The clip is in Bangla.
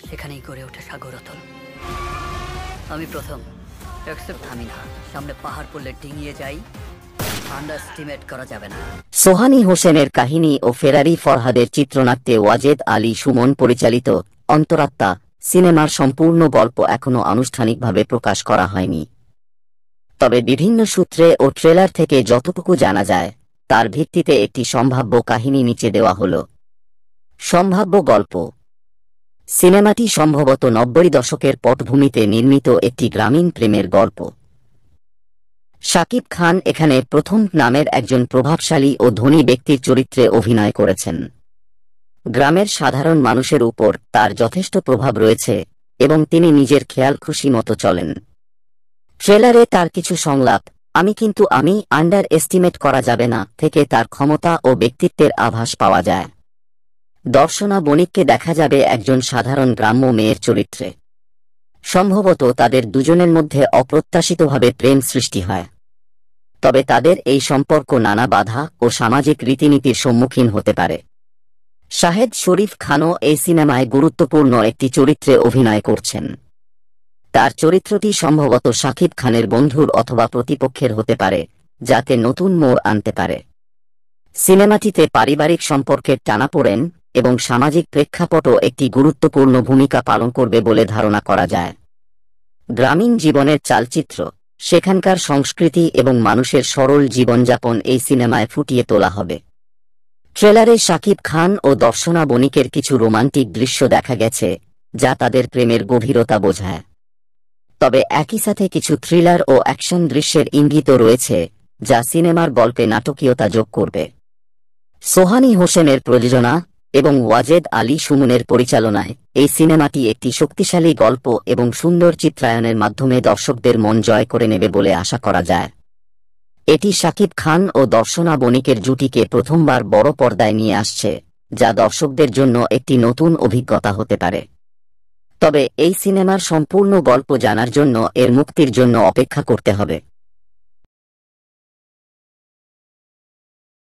সেখানেই গড়ে ওঠে সাগর অতল। আমি প্রথম, অ্যাকসেপ্ট থামি না। সামনে পাহাড় পড়লে ডিঙিয়ে যাই, আন্ডারস্টিমেট করা যাবে না। সোহানী হোসেনের কাহিনী ও ফেরারি ফরহাদের চিত্রনাট্যে ওয়াজেদ আলী সুমন পরিচালিত অন্তরাত্মা সিনেমার সম্পূর্ণ গল্প এখনও আনুষ্ঠানিকভাবে প্রকাশ করা হয়নি। তবে বিভিন্ন সূত্রে ও ট্রেলার থেকে যতটুকু জানা যায় তার ভিত্তিতে একটি সম্ভাব্য কাহিনী নিচে দেওয়া হল। সম্ভাব্য গল্প: সিনেমাটি সম্ভবত ৯০ দশকের পটভূমিতে নির্মিত একটি গ্রামীণ প্রেমের গল্প। শাকিব খান এখানে প্রথম নামের একজন প্রভাবশালী ও ধনী ব্যক্তির চরিত্রে অভিনয় করেছেন। গ্রামের সাধারণ মানুষের উপর তার যথেষ্ট প্রভাব রয়েছে এবং তিনি নিজের খেয়াল খুশি মতো চলেন। ট্রেলারে তার কিছু সংলাপ আমি আন্ডার এস্টিমেট করা যাবে না থেকে তার ক্ষমতা ও ব্যক্তিত্বের আভাস পাওয়া যায়। দর্শনা বণিককে দেখা যাবে একজন সাধারণ গ্রাম্য মেয়ের চরিত্রে। সম্ভবত তাদের দুজনের মধ্যে অপ্রত্যাশিতভাবে প্রেম সৃষ্টি হয়, তবে তাদের এই সম্পর্ক নানা বাধা ও সামাজিক রীতিনীতির সম্মুখীন হতে পারে। শাহেদ শরীফ খানও এই সিনেমায় গুরুত্বপূর্ণ একটি চরিত্রে অভিনয় করছেন। তার চরিত্রটি সম্ভবত শাকিব খানের বন্ধুর অথবা প্রতিপক্ষের হতে পারে, যাতে নতুন মোড় আনতে পারে। সিনেমাটিতে পারিবারিক সম্পর্কের টানাপোড়েন এবং সামাজিক প্রেক্ষাপটও একটি গুরুত্বপূর্ণ ভূমিকা পালন করবে বলে ধারণা করা যায়। গ্রামীণ জীবনের চালচিত্র, সেখানকার সংস্কৃতি এবং মানুষের সরল জীবনযাপন এই সিনেমায় ফুটিয়ে তোলা হবে। ট্রেলারে শাকিব খান ও দর্শনা বণিকের কিছু রোমান্টিক দৃশ্য দেখা গেছে, যা তাদের প্রেমের গভীরতা বোঝায়। তবে একই সাথে কিছু থ্রিলার ও অ্যাকশন দৃশ্যের ইঙ্গিতও রয়েছে, যা সিনেমার গল্পে নাটকীয়তা যোগ করবে। সোহানী হোসেনের প্রযোজনা এবং ওয়াজেদ আলী সুমনের পরিচালনায় এই সিনেমাটি একটি শক্তিশালী গল্প এবং সুন্দর চিত্রায়নের মাধ্যমে দর্শকদের মন জয় করে নেবে বলে আশা করা যায়। এটি শাকিব খান ও দর্শনা বণিকের জুটিকে প্রথমবার বড় পর্দায় নিয়ে আসছে, যা দর্শকদের জন্য একটি নতুন অভিজ্ঞতা হতে পারে। তবে এই সিনেমার সম্পূর্ণ গল্প জানার জন্য এর মুক্তির জন্য অপেক্ষা করতে হবে।